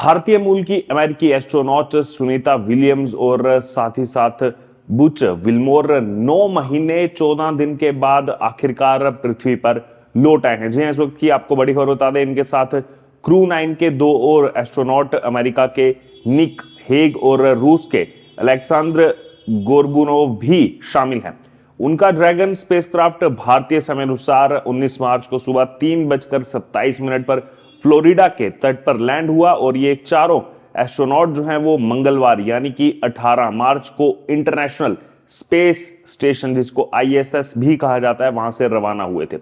भारतीय मूल की अमेरिकी एस्ट्रोनॉट सुनीता विलियम्स और साथ ही साथ बुच विल्मोर 9 महीने 14 दिन के बाद आखिरकार पृथ्वी पर लौट आए हैं। जी इस वक्त की आपको बड़ी खबर बता दें, इनके साथ क्रू 9 के 2 और एस्ट्रोनॉट अमेरिका के निक हेग और रूस के अलेक्सांद्र गोरबुनोव भी शामिल हैं। उनका ड्रैगन स्पेसक्राफ्ट भारतीय समय अनुसार 19 मार्च को सुबह 3:27 पर फ्लोरिडा के तट पर लैंड हुआ और ये चारों एस्ट्रोनॉट जो हैं वो मंगलवार यानी कि 18 मार्च को इंटरनेशनल स्पेस स्टेशन, जिसको ISS भी कहा जाता है, वहां से रवाना हुए थे।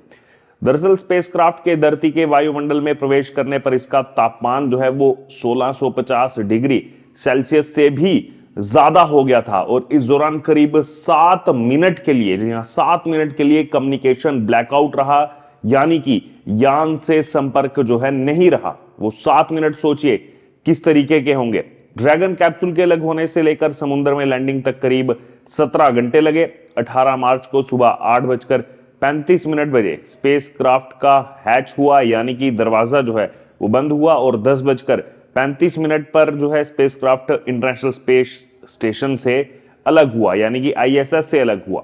दरअसल स्पेसक्राफ्ट के धरती के वायुमंडल में प्रवेश करने पर इसका तापमान जो है वो 1650 डिग्री सेल्सियस से भी ज्यादा हो गया था और इस दौरान करीब 7 मिनट के लिए, जी हाँ 7 मिनट के लिए कम्युनिकेशन ब्लैकआउट रहा, यानी कि यान से संपर्क जो है नहीं रहा। वो 7 मिनट सोचिए किस तरीके के होंगे। ड्रैगन कैप्सूल के अलग होने से लेकर समुद्र में लैंडिंग तक करीब 17 घंटे लगे। 18 मार्च को सुबह 8:35 बजे स्पेसक्राफ्ट का हैच हुआ, यानी कि दरवाजा जो है वो बंद हुआ और 10:35 पर जो है स्पेसक्राफ्ट इंटरनेशनल स्पेस स्टेशन से अलग हुआ, यानी कि ISS से अलग हुआ।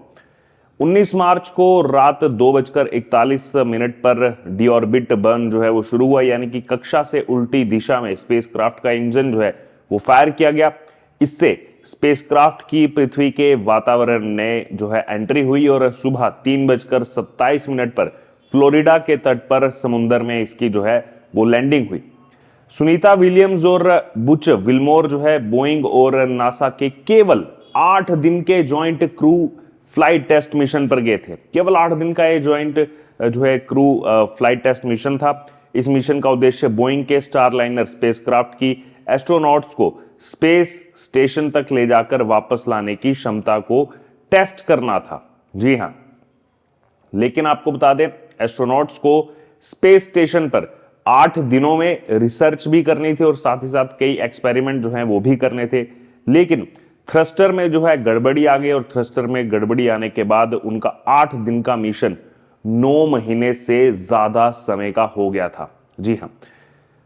19 मार्च को रात 2:41 पर डीऑर्बिट बर्न जो है वो शुरू हुआ, यानी कि कक्षा से उल्टी दिशा में स्पेसक्राफ्ट का इंजन जो है वो फायर किया गया। इससे स्पेसक्राफ्ट की पृथ्वी के वातावरण में जो है एंट्री हुई और सुबह 3:27 पर फ्लोरिडा के तट पर समुद्र में इसकी जो है वो लैंडिंग हुई। सुनीता विलियम्स और बुच विल्मोर जो है बोइंग और नासा के केवल 8 दिन के joint crew flight test mission पर गए थे। केवल 8 दिन का ये ज्वाइंट जो है क्रू फ्लाइट टेस्ट मिशन था। इस मिशन का उद्देश्य बोइंग के स्टारलाइनर स्पेसक्राफ्ट की एस्ट्रोनॉट्स को स्पेस स्टेशन तक ले जाकर वापस लाने की क्षमता को टेस्ट करना था। जी हां, लेकिन आपको बता दें एस्ट्रोनॉट्स को स्पेस स्टेशन पर 8 दिनों में रिसर्च भी करनी थी और साथ ही साथ कई एक्सपेरिमेंट जो हैं वो भी करने थे। लेकिन थ्रस्टर में जो है गड़बड़ी आ गई और थ्रस्टर में गड़बड़ी आने के बाद उनका 8 दिन का मिशन 9 महीने से ज्यादा समय का हो गया था। जी हां,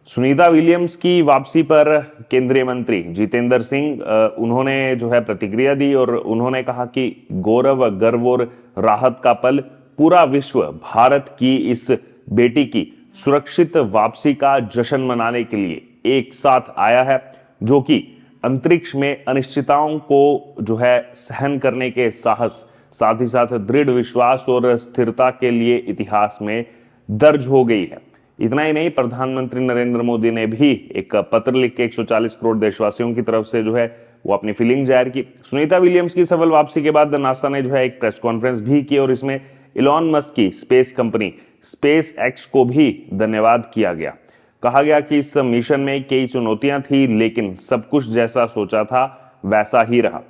सुनीता विलियम्स की वापसी पर केंद्रीय मंत्री जितेंद्र सिंह उन्होंने जो है प्रतिक्रिया दी और उन्होंने कहा कि गौरव, गर्व और राहत का पल, पूरा विश्व भारत की इस बेटी की सुरक्षित वापसी का जश्न मनाने के लिए एक साथ आया है, जो कि अंतरिक्ष में अनिश्चितताओं को जो है सहन करने के साहस, साथ ही साथ दृढ़ विश्वास और स्थिरता के लिए इतिहास में दर्ज हो गई है। इतना ही नहीं, प्रधानमंत्री नरेंद्र मोदी ने भी एक पत्र लिख के 140 करोड़ देशवासियों की तरफ से जो है वो अपनी फीलिंग जाहिर की। सुनीता विलियम्स की सफल वापसी के बाद नासा ने जो है एक प्रेस कॉन्फ्रेंस भी की और इसमें इलॉन मस्क की स्पेस कंपनी स्पेस एक्स को भी धन्यवाद किया गया। कहा गया कि इस मिशन में कई चुनौतियां थी, लेकिन सब कुछ जैसा सोचा था वैसा ही रहा।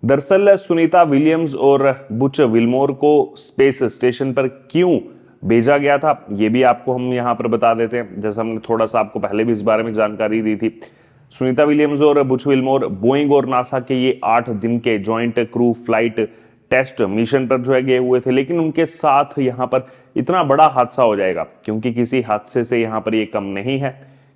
दरअसल सुनीता विलियम्स और बुच विल्मोर को स्पेस स्टेशन पर क्यों भेजा गया था, ये भी आपको हम यहां पर बता देते हैं। जैसा हमने थोड़ा सा आपको पहले भी इस बारे में जानकारी दी थी। सुनीता विलियम्स और बुच विल्मोर बोइंग और नासा के ये 8 दिन के joint crew flight test mission पर जो है गए हुए थे, लेकिन उनके साथ यहां पर इतना बड़ा हादसा हो जाएगा, क्योंकि किसी हादसे से यहां पर ये कम नहीं है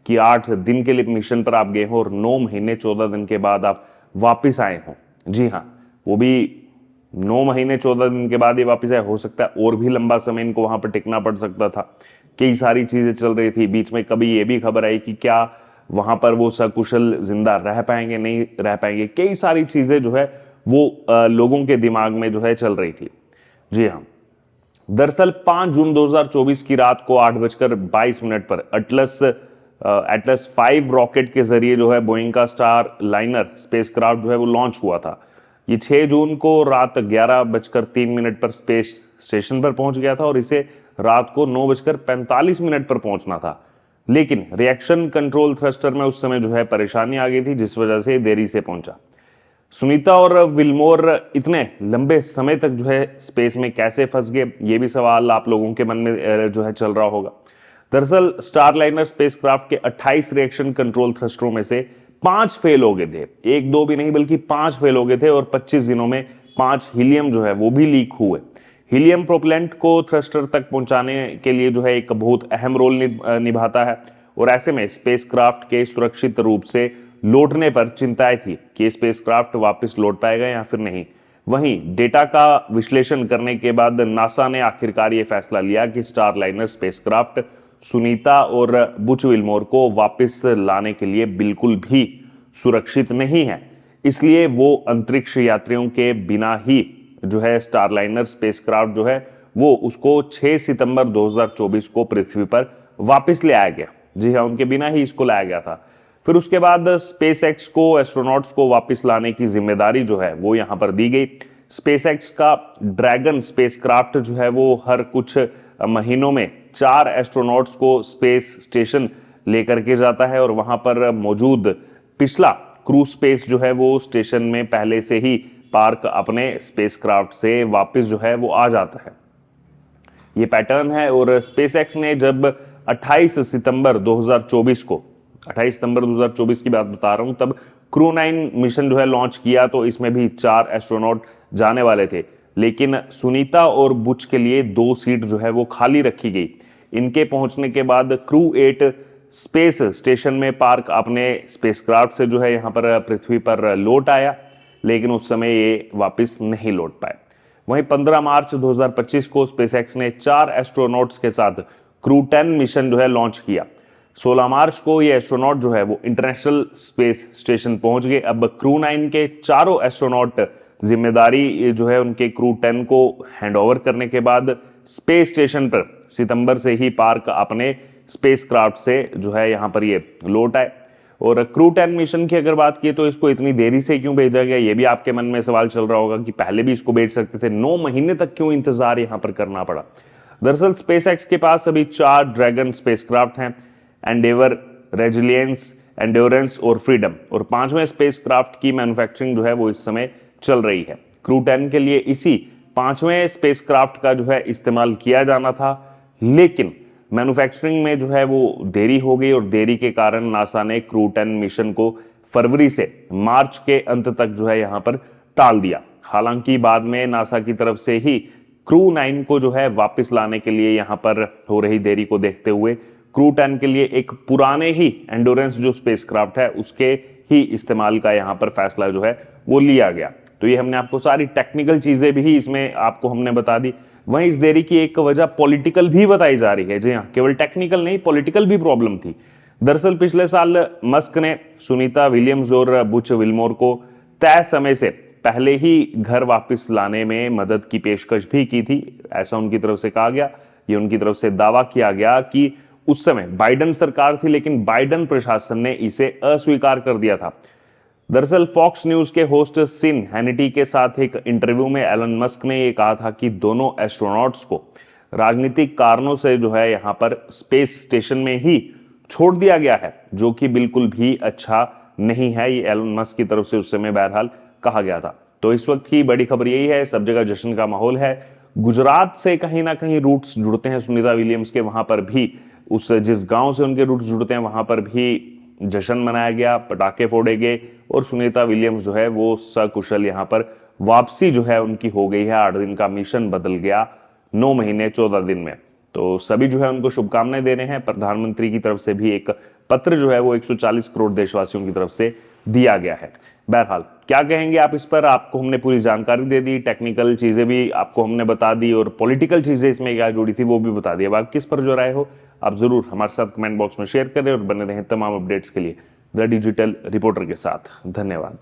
कि 8 दिन के लिए मिशन पर आप गए हो और 9 महीने 14 दिन के बाद आप वापिस आए हो। जी हाँ, वो भी 9 महीने 14 दिन के बाद ये वापिस आए। हो सकता है और भी लंबा समय इनको वहां पर टिकना पड़ सकता था। कई सारी चीजें चल रही थी बीच में। कभी ये भी खबर आई कि क्या वहां पर वो सकुशल जिंदा रह पाएंगे, नहीं रह पाएंगे। कई सारी चीजें जो है वो लोगों के दिमाग में जो है चल रही थी। जी हाँ, दरअसल 5 जून 2024 की रात को 8:22 पर एटलस 5 रॉकेट के जरिए जो है बोइंग का स्टार लाइनर स्पेसक्राफ्ट जो है वो लॉन्च हुआ था। ये 6 जून को रात 11:03 पर स्पेस स्टेशन पर पहुंच गया था और इसे रात को 9:45 पर पहुंचना था। लेकिन रिएक्शन कंट्रोल थ्रस्टर में उस समय जो है परेशानी आ गई थी, जिस वजह से देरी से पहुंचा। सुनीता और विल्मोर इतने लंबे समय तक जो है स्पेस में कैसे फंस गए, ये भी सवाल आप लोगों के मन में जो है चल रहा होगा। दरअसल स्टारलाइनर स्पेसक्राफ्ट के 28 रिएक्शन कंट्रोल थ्रस्टरों में से 5 फेल हो गए थे। 1 2 भी नहीं बल्कि 5 फेल हो गए थे और 25 दिनों में 5 हीलियम जो है वो भी लीक हुए। हीलियम प्रोपेलेंट को थ्रस्टर तक पहुंचाने के लिए जो है एक बहुत अहम रोल निभाता है और ऐसे में स्पेसक्राफ्ट के सुरक्षित रूप से लौटने पर चिंताएं थी कि स्पेसक्राफ्ट वापस लौट पाएगा या फिर नहीं। वहीं डेटा का विश्लेषण करने के बाद नासा ने आखिरकार ये फैसला लिया कि स्टारलाइनर स्पेसक्राफ्ट सुनीता और बुच विल्मोर को वापस लाने के लिए बिल्कुल भी सुरक्षित नहीं है, इसलिए वो अंतरिक्ष यात्रियों के बिना ही जो है स्टारलाइनर स्पेसक्राफ्ट जो है वो उसको 6 सितंबर 2024 को पृथ्वी पर वापस ले आया गया। जी हाँ, उनके बिना ही इसको लाया गया था। फिर उसके बाद स्पेसएक्स को एस्ट्रोनॉट्स को वापस लाने की जिम्मेदारी जो है वो यहां पर दी गई। स्पेसएक्स का ड्रैगन स्पेसक्राफ्ट जो है वो हर कुछ महीनों में 4 एस्ट्रोनॉट्स को स्पेस स्टेशन लेकर के जाता है और वहां पर मौजूद पिछला क्रू स्पेस जो है वो स्टेशन में पहले से ही पार्क अपने स्पेसक्राफ्ट से वापस जो है वो आ जाता है। ये पैटर्न है। और स्पेसएक्स ने जब 28 सितंबर 2024 को 28 सितंबर 2024 की बात बता रहा हूं, तब क्रू 9 मिशन जो है लॉन्च किया, तो इसमें भी 4 एस्ट्रोनॉट जाने वाले थे, लेकिन सुनीता और बुच के लिए 2 सीट जो है वो खाली रखी गई। इनके पहुंचने के बाद क्रू 8 स्पेस स्टेशन में पार्क अपने स्पेसक्राफ्ट से जो है यहां पर पृथ्वी पर लौट आया, लेकिन उस समय ये वापस नहीं लौट पाए। वहीं 15 मार्च 2025 को स्पेसएक्स ने 4 एस्ट्रोनॉट्स के साथ क्रू 10 मिशन जो है लॉन्च किया। 16 मार्च को ये एस्ट्रोनॉट जो है वो इंटरनेशनल स्पेस स्टेशन पहुंच गए। अब क्रू 9 के चारों एस्ट्रोनॉट जिम्मेदारी जो है उनके क्रू 10 को हैंडओवर करने के बाद स्पेस स्टेशन पर सितंबर से ही पार्क अपने स्पेसक्राफ्ट से जो है यहां पर ये लौट आए। और क्रू 10 मिशन की अगर बात की तो इसको इतनी देरी से क्यों भेजा गया, ये भी आपके मन में सवाल चल रहा होगा कि पहले भी इसको भेज सकते थे, 9 महीने तक क्यों इंतजार यहां पर करना पड़ा। दरअसल स्पेसएक्स के पास अभी 4 ड्रैगन स्पेसक्राफ्ट हैं, एंडेवर, रेजिलियंस, एंड्योरेंस और फ्रीडम, और 5वें स्पेसक्राफ्ट की मैन्युफैक्चरिंग जो है वो इस समय चल रही है। क्रू 10 के लिए इसी 5वें स्पेसक्राफ्ट का जो है इस्तेमाल किया जाना था, लेकिन मैन्युफैक्चरिंग में जो है वो देरी हो गई और देरी के कारण नासा ने क्रू 10 मिशन को फरवरी से मार्च के अंत तक जो है यहां पर टाल दिया। हालांकि बाद में नासा की तरफ से ही क्रू 9 को जो है वापस लाने के लिए यहां पर हो रही देरी को देखते हुए क्रू 10 के लिए एक पुराने ही एंडोरेंस जो स्पेसक्राफ्ट है उसके ही इस्तेमाल का यहां पर फैसला जो है वो लिया गया। तो ये हमने आपको सारी टेक्निकल चीजें भी इसमें आपको हमने बता दी। वहीं इस देरी की एक वजह पॉलिटिकल भी बताई जा रही है। जी हाँ, केवल टेक्निकल नहीं, पॉलिटिकल भी प्रॉब्लम थी। दरअसल पिछले साल मस्क ने सुनीता विलियम्स और बुच विल्मोर को तय समय से पहले ही घर वापस लाने में मदद की पेशकश भी की थी। ऐसा उनकी तरफ से कहा गया, ये उनकी तरफ से दावा किया गया कि उस समय बाइडन सरकार थी, लेकिन बाइडन प्रशासन ने इसे अस्वीकार कर दिया था। दरअसल फॉक्स न्यूज के होस्ट सिन हैनिटी के साथ एक इंटरव्यू में एलन मस्क ने यह कहा था कि दोनों एस्ट्रोनॉट्स को राजनीतिक कारणों से जो है यहां पर स्पेस स्टेशन में ही छोड़ दिया गया है, जो कि बिल्कुल भी अच्छा नहीं है। ये एलन मस्क की तरफ से उस समय बहरहाल कहा गया था। तो इस वक्त की बड़ी खबर यही है, सब जगह जश्न का माहौल है। गुजरात से कहीं ना कहीं रूट्स जुड़ते हैं सुनीता विलियम्स के, वहां पर भी उस जिस गांव से उनके रूट्स जुड़ते हैं वहां पर भी जश्न मनाया गया, पटाखे फोड़े गए और सुनीता विलियम्स जो है वो सकुशल यहां पर वापसी जो है उनकी हो गई है। 8 दिन का मिशन बदल गया 9 महीने 14 दिन में। तो सभी जो है उनको शुभकामनाएं दे रहे हैं। प्रधानमंत्री की तरफ से भी एक पत्र जो है वो 140 करोड़ देशवासियों की तरफ से दिया गया है। बहरहाल क्या कहेंगे आप इस पर, आपको हमने पूरी जानकारी दे दी, टेक्निकल चीजें भी आपको हमने बता दी और पॉलिटिकल चीजें इसमें क्या जुड़ी थी वो भी बता दी। अब आप किस पर जो राय हो आप जरूर हमारे साथ कमेंट बॉक्स में शेयर करें और बने रहें तमाम अपडेट्स के लिए द डिजिटल रिपोर्टर के साथ। धन्यवाद।